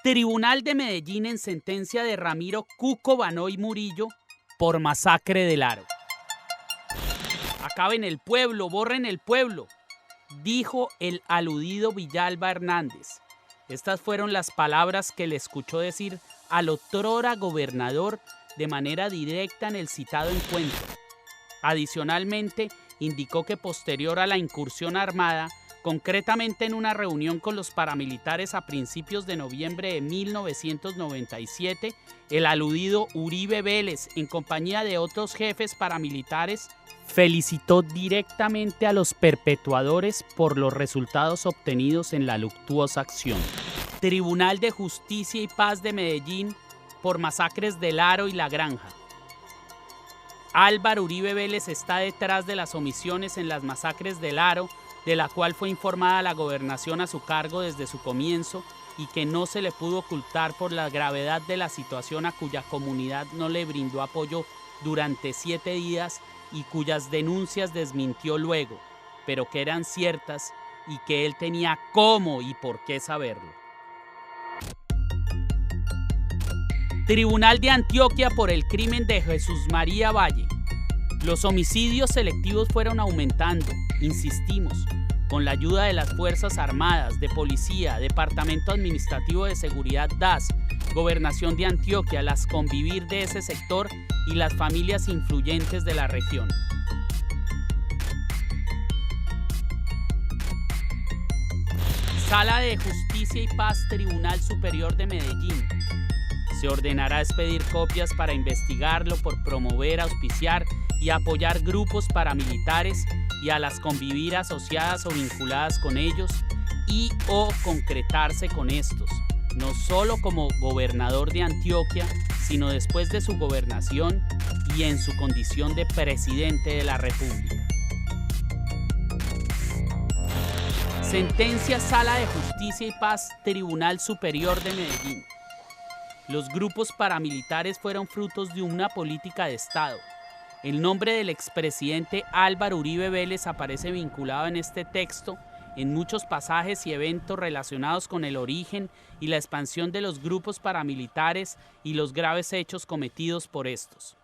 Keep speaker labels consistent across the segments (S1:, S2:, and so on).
S1: Tribunal de Medellín en sentencia de Ramiro Cuco Banoy Murillo por masacre del Aro. Acaben el pueblo, borren el pueblo, dijo el aludido Villalba Hernández. Estas fueron las palabras que le escuchó decir al otrora gobernador de manera directa en el citado encuentro. Adicionalmente, indicó que posterior a la incursión armada, concretamente en una reunión con los paramilitares a principios de noviembre de 1997, el aludido Uribe Vélez, en compañía de otros jefes paramilitares, felicitó directamente a los perpetuadores por los resultados obtenidos en la luctuosa acción. Tribunal de Justicia y Paz de Medellín por masacres del Aro y La Granja. Álvaro Uribe Vélez está detrás de las omisiones en las masacres del Aro, de la cual fue informada la gobernación a su cargo desde su comienzo y que no se le pudo ocultar por la gravedad de la situación, a cuya comunidad no le brindó apoyo durante 7 días y cuyas denuncias desmintió luego, pero que eran ciertas y que él tenía cómo y por qué saberlo. Tribunal de Antioquia por el crimen de Jesús María Valle. Los homicidios selectivos fueron aumentando, insistimos, con la ayuda de las Fuerzas Armadas, de Policía, Departamento Administrativo de Seguridad DAS, Gobernación de Antioquia, las convivir de ese sector y las familias influyentes de la región. Sala de Justicia y Paz, Tribunal Superior de Medellín. Se ordenará expedir copias para investigarlo por promover, auspiciar y apoyar grupos paramilitares y a las convivir asociadas o vinculadas con ellos y o concretarse con estos, no solo como gobernador de Antioquia, sino después de su gobernación y en su condición de presidente de la República. Sentencia Sala de Justicia y Paz, Tribunal Superior de Medellín. Los grupos paramilitares fueron frutos de una política de Estado. El nombre del expresidente Álvaro Uribe Vélez aparece vinculado en este texto en muchos pasajes y eventos relacionados con el origen y la expansión de los grupos paramilitares y los graves hechos cometidos por estos.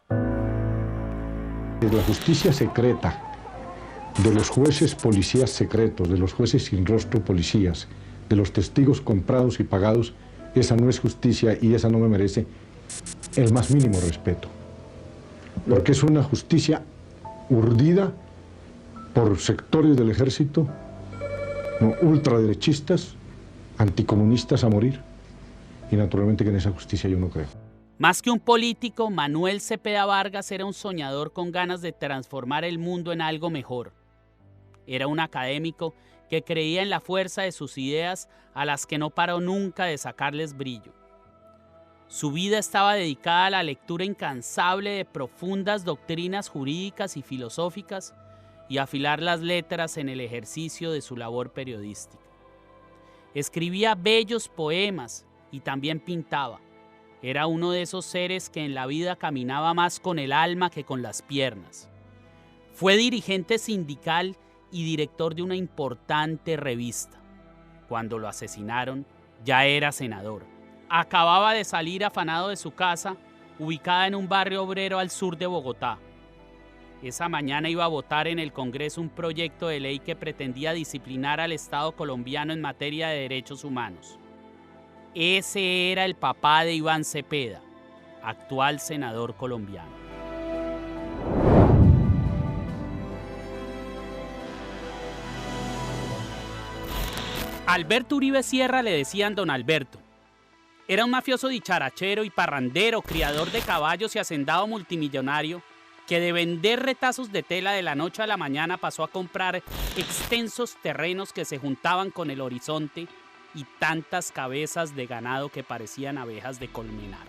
S2: La justicia secreta de los jueces policías secretos, de los jueces sin rostro policías, de los testigos comprados y pagados, esa no es justicia y esa no me merece el más mínimo respeto. Porque es una justicia urdida por sectores del ejército, ¿no?, ultraderechistas, anticomunistas a morir, y naturalmente que en esa justicia yo no creo.
S1: Más que un político, Manuel Cepeda Vargas era un soñador con ganas de transformar el mundo en algo mejor. Era un académico que creía en la fuerza de sus ideas, a las que no paró nunca de sacarles brillo. Su vida estaba dedicada a la lectura incansable de profundas doctrinas jurídicas y filosóficas y a afilar las letras en el ejercicio de su labor periodística. Escribía bellos poemas y también pintaba. Era uno de esos seres que en la vida caminaba más con el alma que con las piernas. Fue dirigente sindical y director de una importante revista. Cuando lo asesinaron, ya era senador. Acababa de salir afanado de su casa ubicada en un barrio obrero al sur de Bogotá. Esa mañana iba a votar en el Congreso un proyecto de ley que pretendía disciplinar al Estado colombiano en materia de derechos humanos. Ese era el papá de Iván Cepeda, actual senador colombiano. Alberto Uribe Sierra le decían Don Alberto. Era un mafioso dicharachero y parrandero, criador de caballos y hacendado multimillonario, que de vender retazos de tela de la noche a la mañana pasó a comprar extensos terrenos que se juntaban con el horizonte y tantas cabezas de ganado que parecían abejas de colmenar.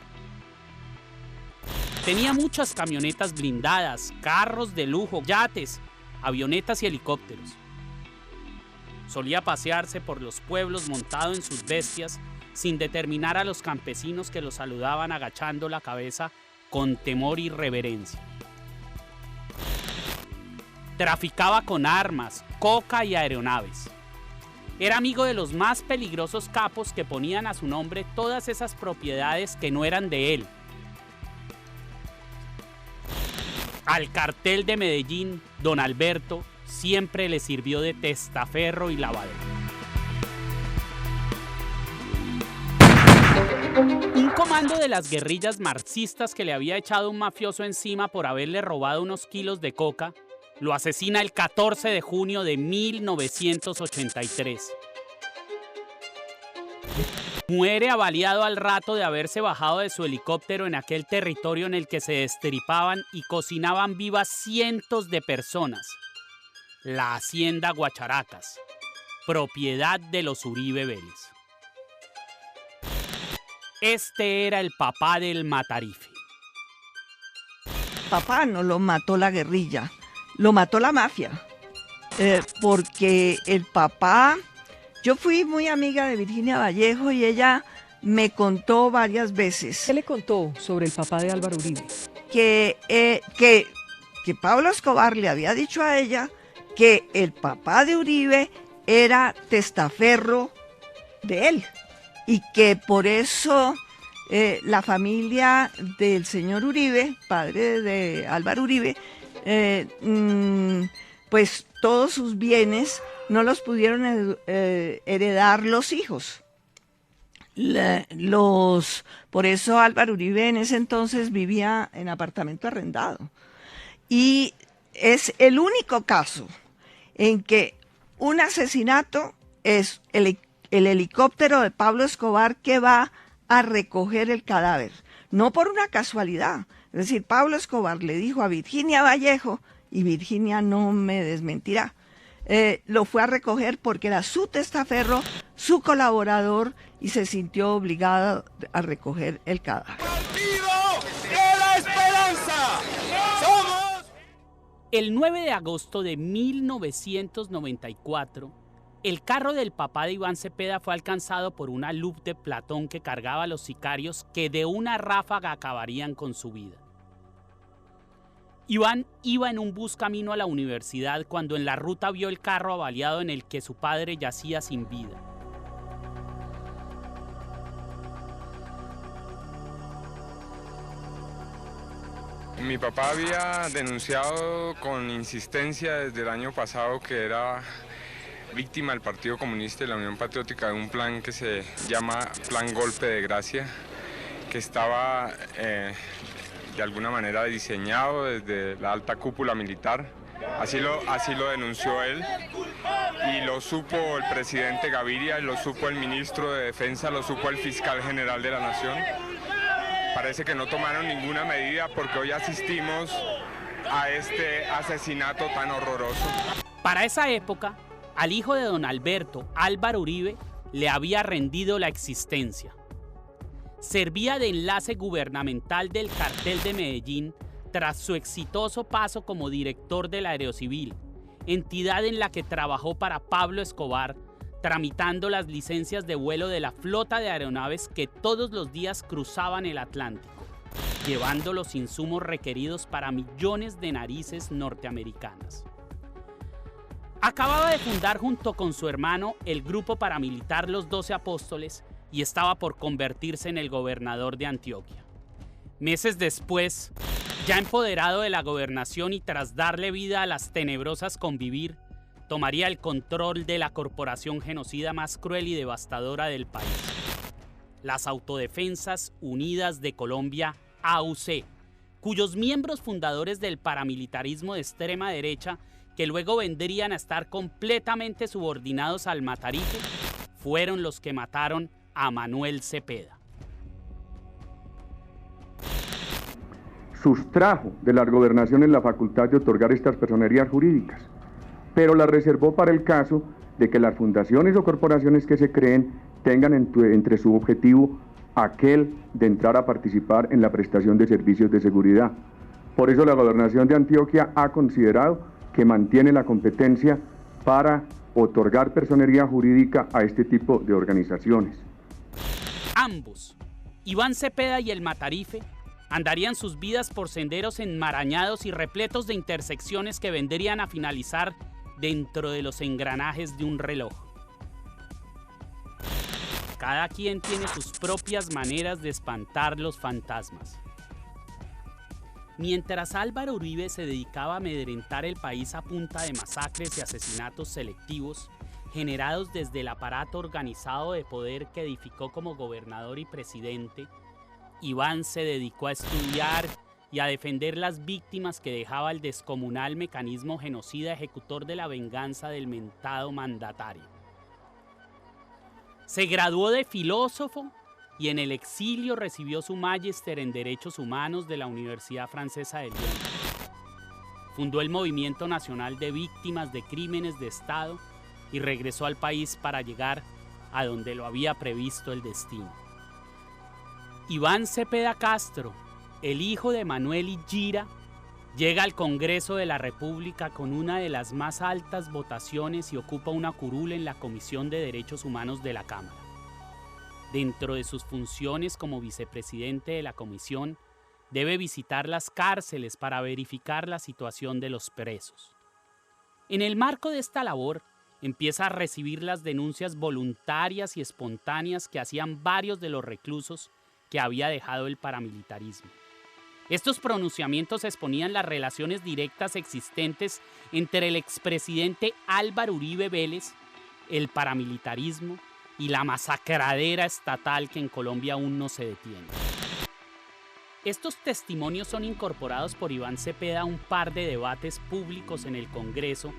S1: Tenía muchas camionetas blindadas, carros de lujo, yates, avionetas y helicópteros. Solía pasearse por los pueblos montado en sus bestias sin determinar a los campesinos que lo saludaban agachando la cabeza con temor y reverencia. Traficaba con armas, coca y aeronaves. Era amigo de los más peligrosos capos que ponían a su nombre todas esas propiedades que no eran de él. Al cartel de Medellín, Don Alberto siempre le sirvió de testaferro y lavadero. Un comando de las guerrillas marxistas que le había echado un mafioso encima por haberle robado unos kilos de coca, lo asesina el 14 de junio de 1983. Muere avaliado al rato de haberse bajado de su helicóptero en aquel territorio en el que se destripaban y cocinaban vivas cientos de personas. La hacienda Guacharacas, propiedad de los Uribe Vélez. Este era el papá del Matarife.
S3: Papá no lo mató la guerrilla, lo mató la mafia. Porque el papá, yo fui muy amiga de Virginia Vallejo y ella me contó varias veces.
S4: ¿Qué le contó sobre el papá de Álvaro Uribe?
S3: Que Pablo Escobar le había dicho a ella que el papá de Uribe era testaferro de él y que por eso la familia del señor Uribe, padre de Álvaro Uribe, pues todos sus bienes no los pudieron heredar los hijos. Por eso Álvaro Uribe en ese entonces vivía en apartamento arrendado. Y es el único caso en que un asesinato es el helicóptero de Pablo Escobar que va a recoger el cadáver, no por una casualidad. Es decir, Pablo Escobar le dijo a Virginia Vallejo, y Virginia no me desmentirá, lo fue a recoger porque era su testaferro, su colaborador, y se sintió obligado a recoger el cadáver.
S5: ¡Partido de la Esperanza! ¡Somos!
S1: El 9 de agosto de 1994, el carro del papá de Iván Cepeda fue alcanzado por una LUP de Platón que cargaba a los sicarios que de una ráfaga acabarían con su vida. Iván iba en un bus camino a la universidad cuando en la ruta vio el carro avaliado en el que su padre yacía sin vida.
S6: Mi papá había denunciado con insistencia desde el año pasado que era víctima del Partido Comunista y la Unión Patriótica de un plan que se llama Plan Golpe de Gracia, que estaba de alguna manera diseñado desde la alta cúpula militar. Así lo denunció él y lo supo el presidente Gaviria, lo supo el ministro de Defensa, lo supo el fiscal general de la Nación. Parece que no tomaron ninguna medida porque hoy asistimos a este asesinato tan horroroso.
S1: Para esa época, al hijo de don Alberto, Álvaro Uribe, le había rendido la existencia. Servía de enlace gubernamental del cartel de Medellín tras su exitoso paso como director de la Aerocivil, entidad en la que trabajó para Pablo Escobar, tramitando las licencias de vuelo de la flota de aeronaves que todos los días cruzaban el Atlántico, llevando los insumos requeridos para millones de narices norteamericanas. Acababa de fundar junto con su hermano el grupo paramilitar Los 12 Apóstoles y estaba por convertirse en el gobernador de Antioquia. Meses después, ya empoderado de la gobernación y tras darle vida a las tenebrosas Convivir, tomaría el control de la corporación genocida más cruel y devastadora del país, las Autodefensas Unidas de Colombia, AUC, cuyos miembros fundadores del paramilitarismo de extrema derecha, que luego vendrían a estar completamente subordinados al Matarife, fueron los que mataron a Manuel Cepeda.
S7: Sustrajo de las gobernaciones la facultad de otorgar estas personerías jurídicas, pero la reservó para el caso de que las fundaciones o corporaciones que se creen tengan entre su objetivo aquel de entrar a participar en la prestación de servicios de seguridad. Por eso la gobernación de Antioquia ha considerado que mantiene la competencia para otorgar personería jurídica a este tipo de organizaciones.
S1: Ambos, Iván Cepeda y el Matarife, andarían sus vidas por senderos enmarañados y repletos de intersecciones que vendrían a finalizar dentro de los engranajes de un reloj. Cada quien tiene sus propias maneras de espantar los fantasmas. Mientras Álvaro Uribe se dedicaba a amedrentar el país a punta de masacres y asesinatos selectivos, generados desde el aparato organizado de poder que edificó como gobernador y presidente, Iván se dedicó a estudiar y a defender las víctimas que dejaba el descomunal mecanismo genocida ejecutor de la venganza del mentado mandatario. Se graduó de filósofo y en el exilio recibió su magíster en Derechos Humanos de la Universidad Francesa de Lyon. Fundó el Movimiento Nacional de Víctimas de Crímenes de Estado y regresó al país para llegar a donde lo había previsto el destino. Iván Cepeda Castro, el hijo de Manuel Higuera, llega al Congreso de la República con una de las más altas votaciones y ocupa una curul en la Comisión de Derechos Humanos de la Cámara. Dentro de sus funciones como vicepresidente de la comisión, debe visitar las cárceles para verificar la situación de los presos. En el marco de esta labor, empieza a recibir las denuncias voluntarias y espontáneas que hacían varios de los reclusos que había dejado el paramilitarismo. Estos pronunciamientos exponían las relaciones directas existentes entre el expresidente Álvaro Uribe Vélez, el paramilitarismo y la masacradera estatal que en Colombia aún no se detiene. Estos testimonios son incorporados por Iván Cepeda a un par de debates públicos en el Congreso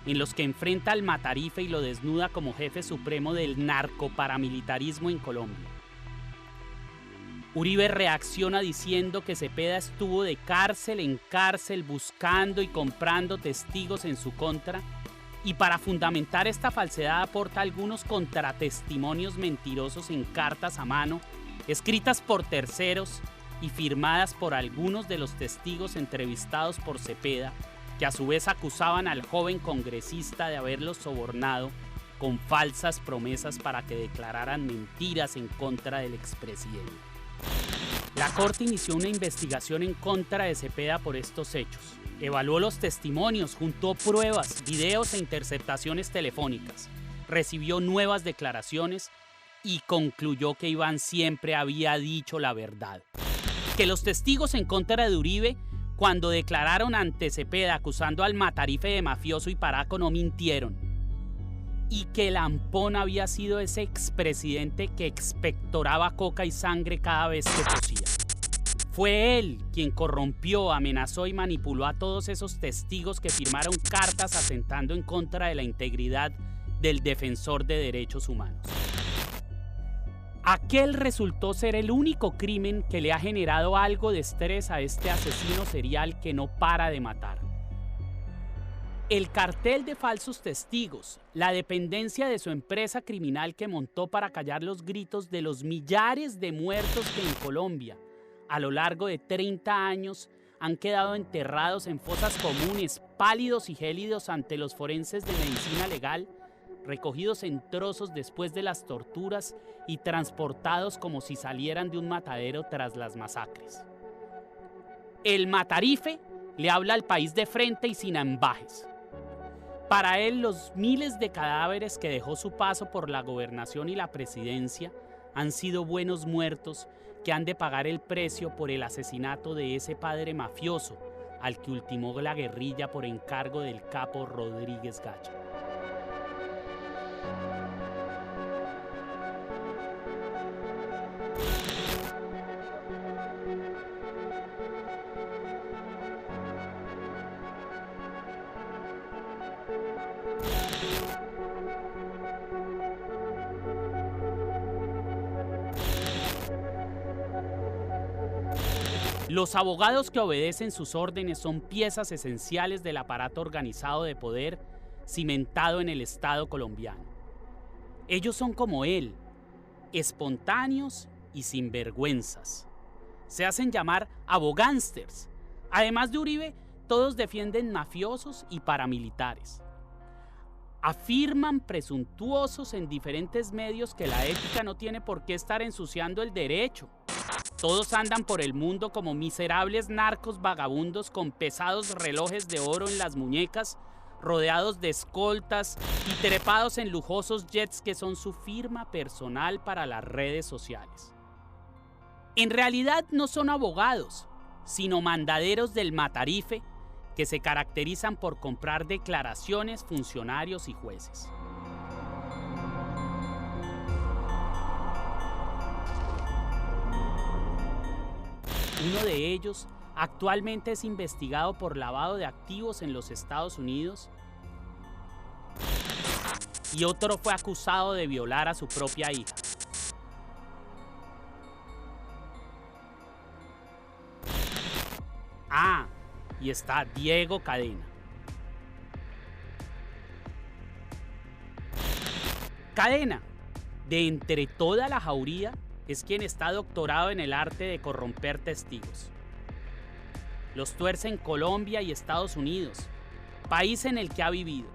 S1: en los que enfrenta al Matarife y lo desnuda como jefe supremo del narcoparamilitarismo en Colombia. Uribe reacciona diciendo que Cepeda estuvo de cárcel en cárcel buscando y comprando testigos en su contra y para fundamentar esta falsedad aporta algunos contratestimonios mentirosos en cartas a mano, escritas por terceros y firmadas por algunos de los testigos entrevistados por Cepeda, que a su vez acusaban al joven congresista de haberlos sobornado con falsas promesas para que declararan mentiras en contra del expresidente. La Corte inició una investigación en contra de Cepeda por estos hechos. Evaluó los testimonios, juntó pruebas, videos e interceptaciones telefónicas. Recibió nuevas declaraciones y concluyó que Iván siempre había dicho la verdad. Que los testigos en contra de Uribe, cuando declararon ante Cepeda acusando al Matarife de mafioso y paraco, no mintieron. Y que Lampón había sido ese expresidente que expectoraba coca y sangre cada vez que tosía. Fue él quien corrompió, amenazó y manipuló a todos esos testigos que firmaron cartas atentando en contra de la integridad del defensor de derechos humanos. Aquel resultó ser el único crimen que le ha generado algo de estrés a este asesino serial que no para de matar. El cartel de falsos testigos, la dependencia de su empresa criminal que montó para callar los gritos de los millares de muertos que en Colombia, a lo largo de 30 años, han quedado enterrados en fosas comunes, pálidos y gélidos ante los forenses de medicina legal, recogidos en trozos después de las torturas y transportados como si salieran de un matadero tras las masacres. El Matarife le habla al país de frente y sin ambajes. Para él, los miles de cadáveres que dejó su paso por la gobernación y la presidencia han sido buenos muertos que han de pagar el precio por el asesinato de ese padre mafioso al que ultimó la guerrilla por encargo del capo Rodríguez Gacha. Los abogados que obedecen sus órdenes son piezas esenciales del aparato organizado de poder cimentado en el Estado colombiano. Ellos son como él, espontáneos y sinvergüenzas. Se hacen llamar abogánsters. Además de Uribe, todos defienden mafiosos y paramilitares. Afirman presuntuosos en diferentes medios que la ética no tiene por qué estar ensuciando el derecho. Todos andan por el mundo como miserables narcos vagabundos con pesados relojes de oro en las muñecas, rodeados de escoltas y trepados en lujosos jets que son su firma personal para las redes sociales. En realidad no son abogados, sino mandaderos del Matarife que se caracterizan por comprar declaraciones, funcionarios y jueces. Uno de ellos actualmente es investigado por lavado de activos en los Estados Unidos y otro fue acusado de violar a su propia hija. Ah, y está Diego Cadena. Cadena, de entre toda la jauría, es quien está doctorado en el arte de corromper testigos. Los tuerce en Colombia y Estados Unidos, país en el que ha vivido.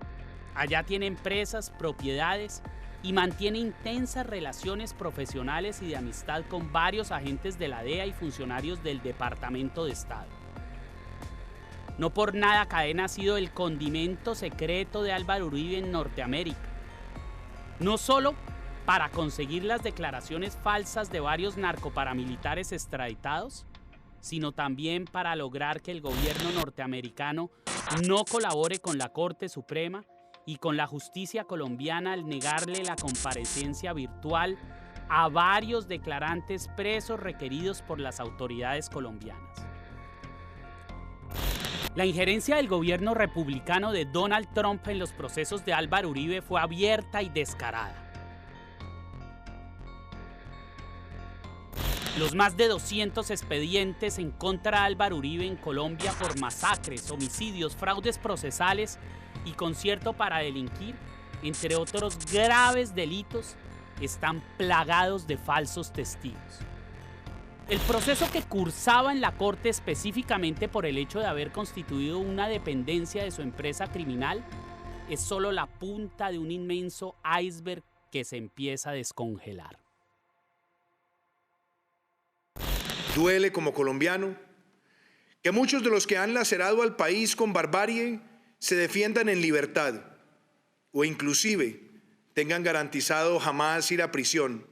S1: Allá tiene empresas, propiedades y mantiene intensas relaciones profesionales y de amistad con varios agentes de la DEA y funcionarios del Departamento de Estado. No por nada Cadena ha sido el condimento secreto de Álvaro Uribe en Norteamérica. No solo para conseguir las declaraciones falsas de varios narcoparamilitares extraditados, sino también para lograr que el gobierno norteamericano no colabore con la Corte Suprema y con la justicia colombiana al negarle la comparecencia virtual a varios declarantes presos requeridos por las autoridades colombianas. La injerencia del gobierno republicano de Donald Trump en los procesos de Álvaro Uribe fue abierta y descarada. Los más de 200 expedientes en contra de Álvaro Uribe en Colombia por masacres, homicidios, fraudes procesales y concierto para delinquir, entre otros graves delitos, están plagados de falsos testigos. El proceso que cursaba en la corte específicamente por el hecho de haber constituido una dependencia de su empresa criminal es solo la punta de un inmenso iceberg que se empieza a descongelar.
S8: Duele como colombiano que muchos de los que han lacerado al país con barbarie se defiendan en libertad o inclusive tengan garantizado jamás ir a prisión.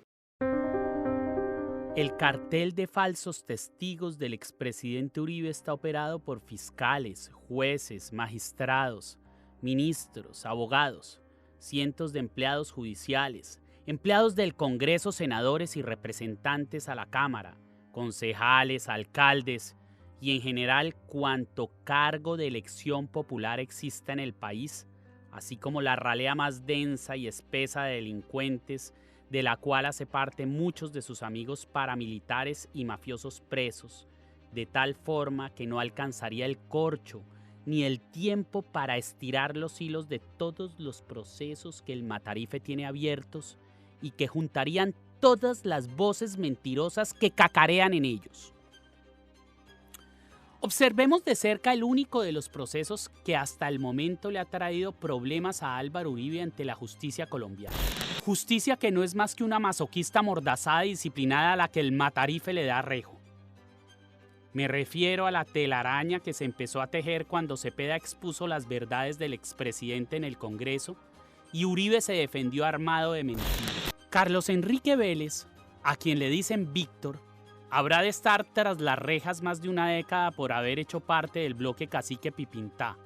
S1: El cartel de falsos testigos del expresidente Uribe está operado por fiscales, jueces, magistrados, ministros, abogados, cientos de empleados judiciales, empleados del Congreso, senadores y representantes a la Cámara, concejales, alcaldes y en general cuanto cargo de elección popular exista en el país, así como la ralea más densa y espesa de delincuentes de la cual hace parte muchos de sus amigos paramilitares y mafiosos presos, de tal forma que no alcanzaría el corcho ni el tiempo para estirar los hilos de todos los procesos que el Matarife tiene abiertos y que juntarían todas las voces mentirosas que cacarean en ellos. Observemos de cerca el único de los procesos que hasta el momento le ha traído problemas a Álvaro Uribe ante la justicia colombiana. Justicia que no es más que una masoquista mordazada y disciplinada a la que el Matarife le da rejo. Me refiero a la telaraña que se empezó a tejer cuando Cepeda expuso las verdades del expresidente en el Congreso y Uribe se defendió armado de mentiras. Carlos Enrique Vélez a quien le dicen Víctor, habrá de estar tras las rejas más de una década por haber hecho parte del bloque Cacique Pipintá,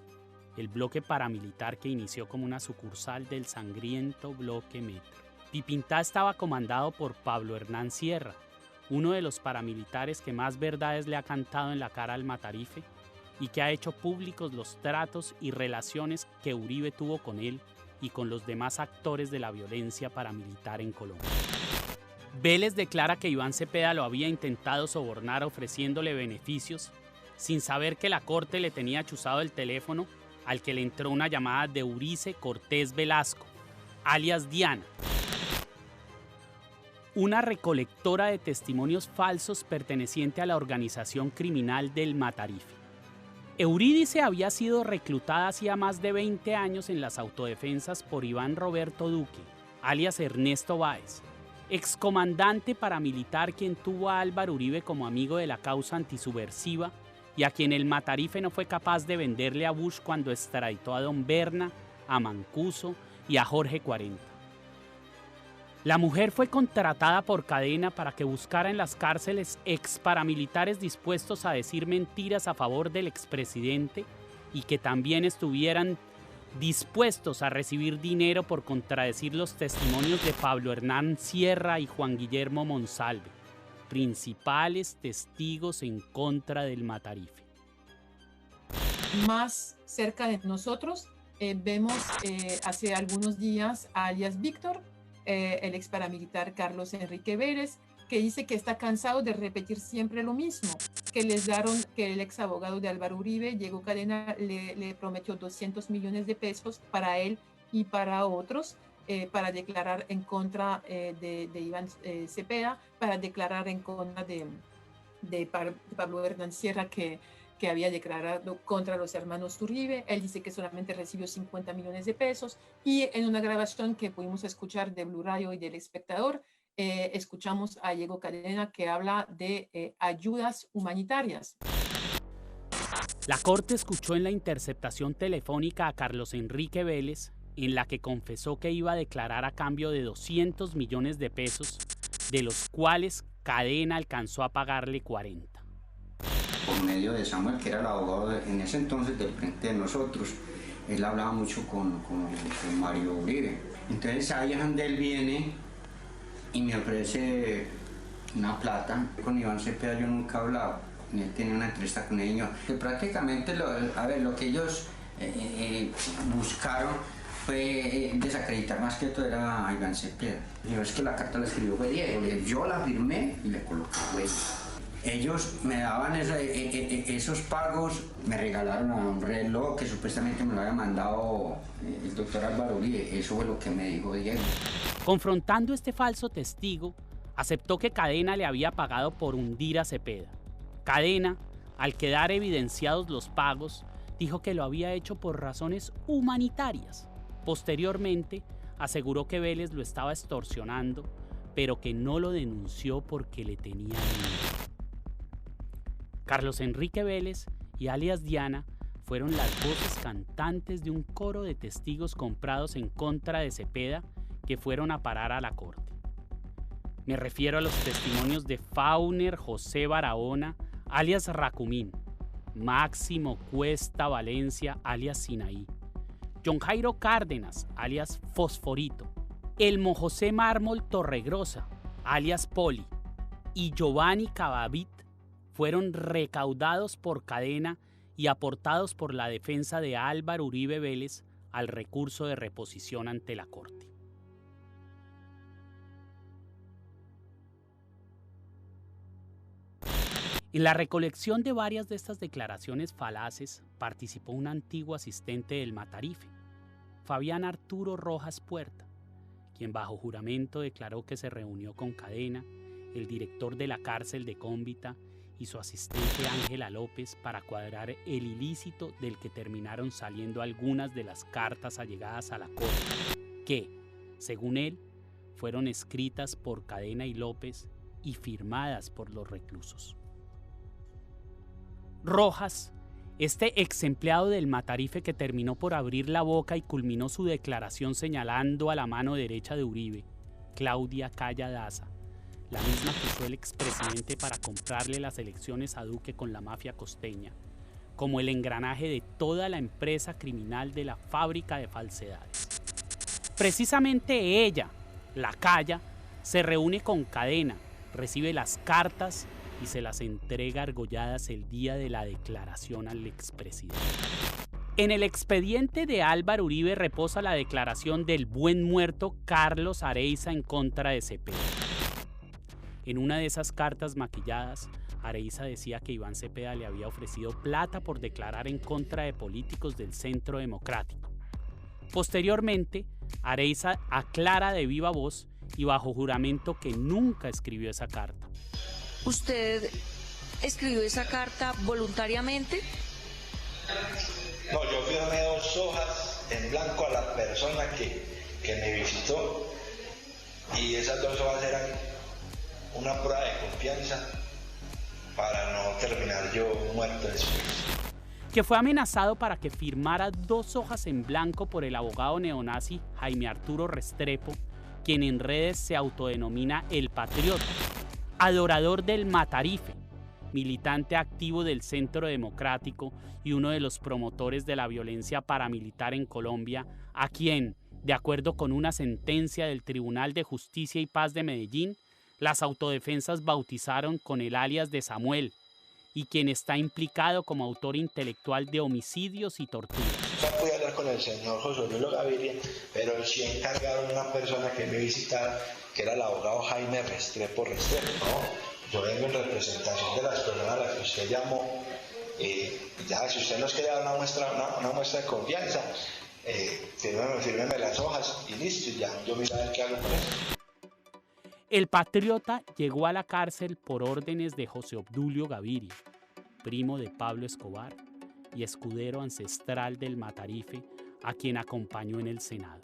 S1: el bloque paramilitar que inició como una sucursal del sangriento bloque Metro. Pipintá estaba comandado por Pablo Hernán Sierra, uno de los paramilitares que más verdades le ha cantado en la cara al Matarife y que ha hecho públicos los tratos y relaciones que Uribe tuvo con él y con los demás actores de la violencia paramilitar en Colombia. Vélez declara que Iván Cepeda lo había intentado sobornar ofreciéndole beneficios sin saber que la corte le tenía chuzado el teléfono al que le entró una llamada de Eurice Cortés Velasco, alias Diana, una recolectora de testimonios falsos perteneciente a la organización criminal del Matarife. Eurídice había sido reclutada hacía más de 20 años en las autodefensas por Iván Roberto Duque, alias Ernesto Báez, excomandante paramilitar quien tuvo a Álvaro Uribe como amigo de la causa antisubversiva y a quien el Matarife no fue capaz de venderle a Bush cuando extraditó a Don Berna, a Mancuso y a Jorge 40. La mujer fue contratada por Cadena para que buscara en las cárceles ex paramilitares dispuestos a decir mentiras a favor del expresidente y que también estuvieran dispuestos a recibir dinero por contradecir los testimonios de Pablo Hernán Sierra y Juan Guillermo Monsalve, principales testigos en contra del Matarife.
S9: Más cerca de nosotros vemos hace algunos días a alias Víctor, el ex paramilitar Carlos Enrique Vélez, que dice que está cansado de repetir siempre lo mismo, que el ex abogado de Álvaro Uribe, Diego Cadena, le prometió 200 millones de pesos para él y para otros, para declarar en contra de Iván Cepeda, para declarar en contra de Pablo Hernán Sierra, que había declarado contra los hermanos Uribe. Él dice que solamente recibió 50 millones de pesos, y en una grabación que pudimos escuchar de Blue Radio y del Espectador, escuchamos a Diego Cadena que habla de ayudas humanitarias.
S1: La Corte escuchó en la interceptación telefónica a Carlos Enrique Vélez, en la que confesó que iba a declarar a cambio de 200 millones de pesos, de los cuales Cadena alcanzó a pagarle 40.
S10: Por medio de Samuel, que era el abogado en ese entonces del frente de nosotros, él hablaba mucho con Mario Uribe. Entonces ahí es donde él viene y me ofrece una plata. Con Iván Cepeda yo nunca hablaba, él tenía una entrevista con ellos, que prácticamente lo que ellos buscaron fue desacreditar más que todo era a Iván Cepeda. Yo es que la carta la escribió fue Diego, yo la firmé y le coloqué güey. Ellos me daban esos pagos, me regalaron a un reloj que supuestamente me lo había mandado el doctor Álvaro Uribe. Eso fue lo que me dijo Diego.
S1: Confrontando este falso testigo, aceptó que Cadena le había pagado por hundir a Cepeda. Cadena, al quedar evidenciados los pagos, dijo que lo había hecho por razones humanitarias. Posteriormente, aseguró que Vélez lo estaba extorsionando, pero que no lo denunció porque le tenía miedo. Carlos Enrique Vélez y alias Diana fueron las voces cantantes de un coro de testigos comprados en contra de Cepeda que fueron a parar a la corte. Me refiero a los testimonios de Fauner José Barahona, alias Racumín, Máximo Cuesta Valencia, alias Sinaí, John Jairo Cárdenas, alias Fosforito, Elmo José Mármol Torregrosa, alias Poli, y Giovanni Cavavit, fueron recaudados por Cadena y aportados por la defensa de Álvaro Uribe Vélez al recurso de reposición ante la Corte. En la recolección de varias de estas declaraciones falaces participó un antiguo asistente del Matarife, Fabián Arturo Rojas Puerta, quien bajo juramento declaró que se reunió con Cadena, el director de la cárcel de Cómbita y su asistente Ángela López para cuadrar el ilícito del que terminaron saliendo algunas de las cartas allegadas a la corte, que, según él, fueron escritas por Cadena y López y firmadas por los reclusos. Rojas, este ex empleado del Matarife que terminó por abrir la boca y culminó su declaración señalando a la mano derecha de Uribe, Claudia Calla Daza, la misma que usó el expresidente para comprarle las elecciones a Duque con la mafia costeña, como el engranaje de toda la empresa criminal de la fábrica de falsedades. Precisamente ella, la Calla, se reúne con Cadena, recibe las cartas y se las entrega argolladas el día de la declaración al expresidente. En el expediente de Álvaro Uribe reposa la declaración del buen muerto Carlos Areiza en contra de Cepeda. En una de esas cartas maquilladas, Areiza decía que Iván Cepeda le había ofrecido plata por declarar en contra de políticos del Centro Democrático. Posteriormente, Areiza aclara de viva voz y bajo juramento que nunca escribió esa carta.
S11: ¿Usted escribió esa carta voluntariamente?
S12: No, yo firmé 2 hojas en blanco a la persona que me visitó y esas 2 hojas eran una prueba de confianza para no terminar yo muerto después.
S1: Que fue amenazado para que firmara 2 hojas en blanco por el abogado neonazi Jaime Arturo Restrepo, quien en redes se autodenomina El Patriota, adorador del Matarife, militante activo del Centro Democrático y uno de los promotores de la violencia paramilitar en Colombia, a quien, de acuerdo con una sentencia del Tribunal de Justicia y Paz de Medellín, las autodefensas bautizaron con el alias de Samuel, y quien está implicado como autor intelectual de homicidios y torturas.
S12: No pude hablar con el señor José Luis Gaviria, pero sí encargaron a una persona que me visitara, que era el abogado Jaime Restrepo. ¿No? Yo vengo en representación de las personas a las que usted llamó. Ya, si usted nos quiere dar una muestra de confianza, fírmeme las hojas y listo, y ya, yo miro a ver qué hago con eso.
S1: El Patriota llegó a la cárcel por órdenes de José Obdulio Gaviria, primo de Pablo Escobar y escudero ancestral del Matarife, a quien acompañó en el Senado.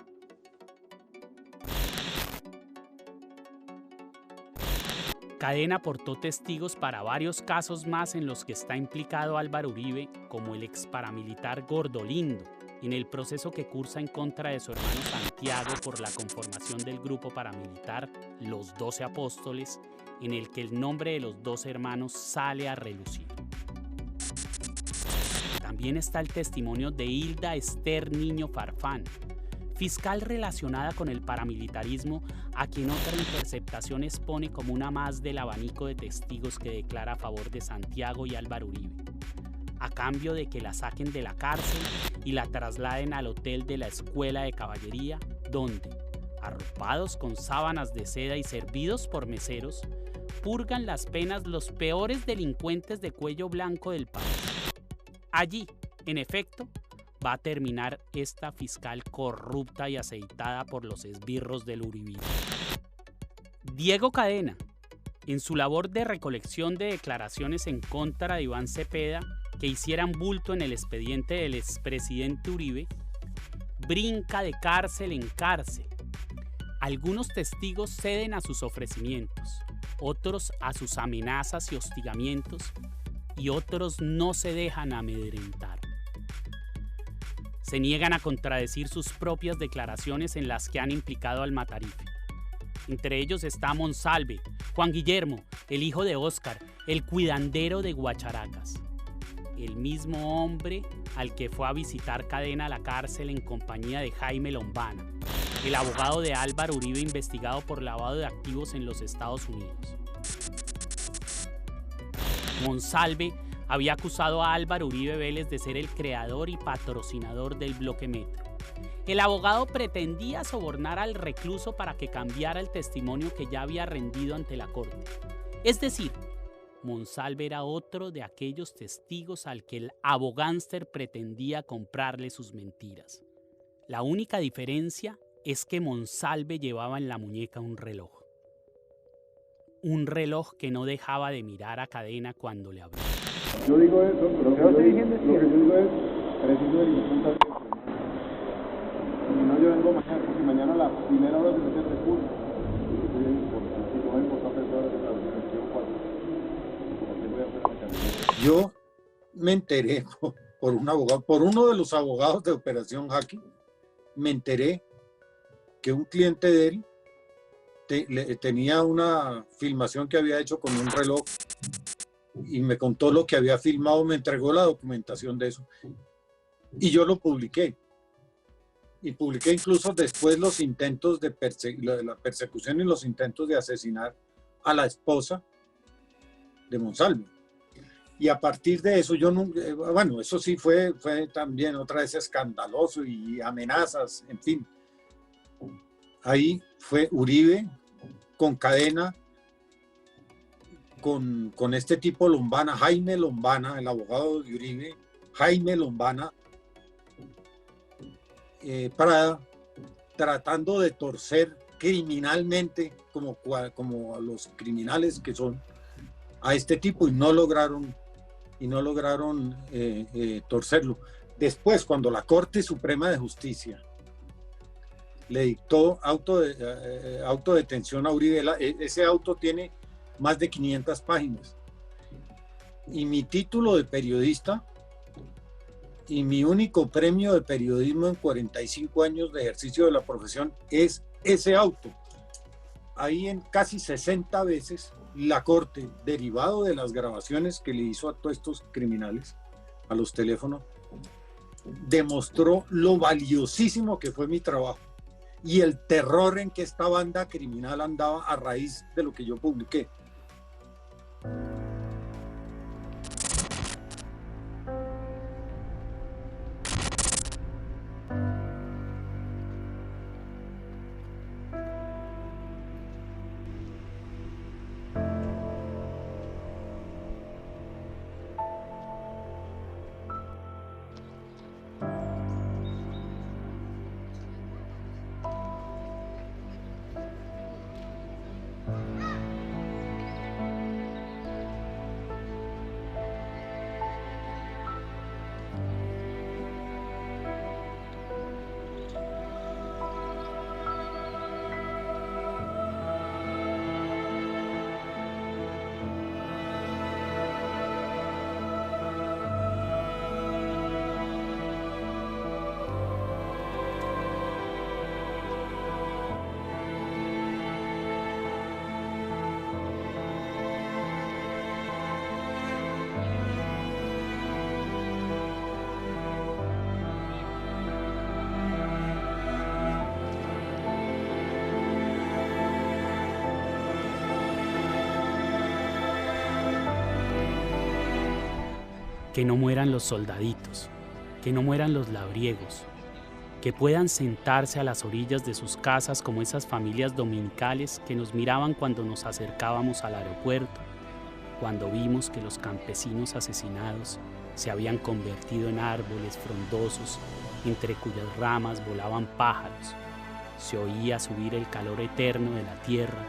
S1: Cadena aportó testigos para varios casos más en los que está implicado Álvaro Uribe, como el ex paramilitar Gordolindo, en el proceso que cursa en contra de su hermano Santiago por la conformación del grupo paramilitar Los 12 Apóstoles, en el que el nombre de los 12 hermanos sale a relucir. También está el testimonio de Hilda Esther Niño Farfán, fiscal relacionada con el paramilitarismo, a quien otra interceptación expone como una más del abanico de testigos que declara a favor de Santiago y Álvaro Uribe, a cambio de que la saquen de la cárcel y la trasladen al hotel de la Escuela de Caballería, donde, arropados con sábanas de seda y servidos por meseros, purgan las penas los peores delincuentes de cuello blanco del país. Allí, en efecto, va a terminar esta fiscal corrupta y aceitada por los esbirros del uribismo. Diego Cadena, en su labor de recolección de declaraciones en contra de Iván Cepeda, que hicieran bulto en el expediente del expresidente Uribe, brinca de cárcel en cárcel. Algunos testigos ceden a sus ofrecimientos, otros a sus amenazas y hostigamientos, y otros no se dejan amedrentar. Se niegan a contradecir sus propias declaraciones en las que han implicado al Matarife. Entre ellos está Monsalve, Juan Guillermo, el hijo de Óscar, el cuidandero de Guacharacas. El mismo hombre al que fue a visitar Cadena a la cárcel en compañía de Jaime Lombana, el abogado de Álvaro Uribe investigado por lavado de activos en los Estados Unidos. Monsalve había acusado a Álvaro Uribe Vélez de ser el creador y patrocinador del Bloque Metro. El abogado pretendía sobornar al recluso para que cambiara el testimonio que ya había rendido ante la corte. Es decir, Monsalve era otro de aquellos testigos al que el abogánster pretendía comprarle sus mentiras. La única diferencia es que Monsalve llevaba en la muñeca un reloj. Un reloj que no dejaba de mirar a Cadena cuando le hablaba.
S13: Yo digo eso, pero lo que yo digo es preciso de dificultad. Si no, yo vengo mañana, porque mañana a la primera hora se mete el recurso.
S14: Yo me enteré por un abogado, por uno de los abogados de Operación Jaque, me enteré que un cliente de él tenía una filmación que había hecho con un reloj y me contó lo que había filmado, me entregó la documentación de eso y yo lo publiqué. Y publiqué incluso después los intentos de la persecución y los intentos de asesinar a la esposa de Monsalve. Y a partir de eso, yo nunca, bueno, eso sí fue también otra vez escandaloso y amenazas, en fin. Ahí fue Uribe con cadena, con este tipo Lombana, Jaime Lombana, el abogado de Uribe, Jaime Lombana, tratando de torcer criminalmente, como a los criminales que son, a este tipo, y no lograron torcerlo. Después, cuando la Corte Suprema de Justicia le dictó autodetención a Uribe, ese auto tiene más de 500 páginas. Y mi título de periodista y mi único premio de periodismo en 45 años de ejercicio de la profesión es ese auto. Ahí en casi 60 veces la Corte, derivado de las grabaciones que le hizo a todos estos criminales, a los teléfonos, demostró lo valiosísimo que fue mi trabajo y el terror en que esta banda criminal andaba a raíz de lo que yo publiqué.
S1: Que no mueran los soldaditos, que no mueran los labriegos, que puedan sentarse a las orillas de sus casas como esas familias dominicales que nos miraban cuando nos acercábamos al aeropuerto, cuando vimos que los campesinos asesinados se habían convertido en árboles frondosos entre cuyas ramas volaban pájaros. Se oía subir el calor eterno de la tierra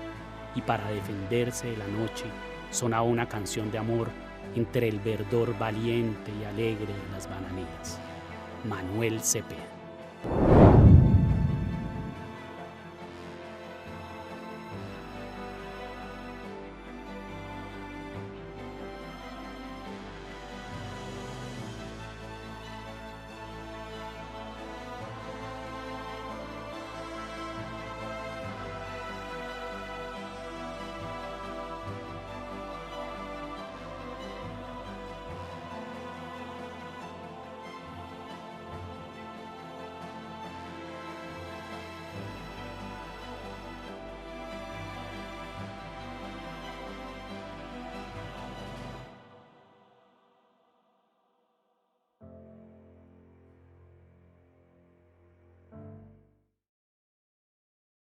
S1: y para defenderse de la noche sonaba una canción de amor entre el verdor valiente y alegre de las bananeras. Manuel Cepeda.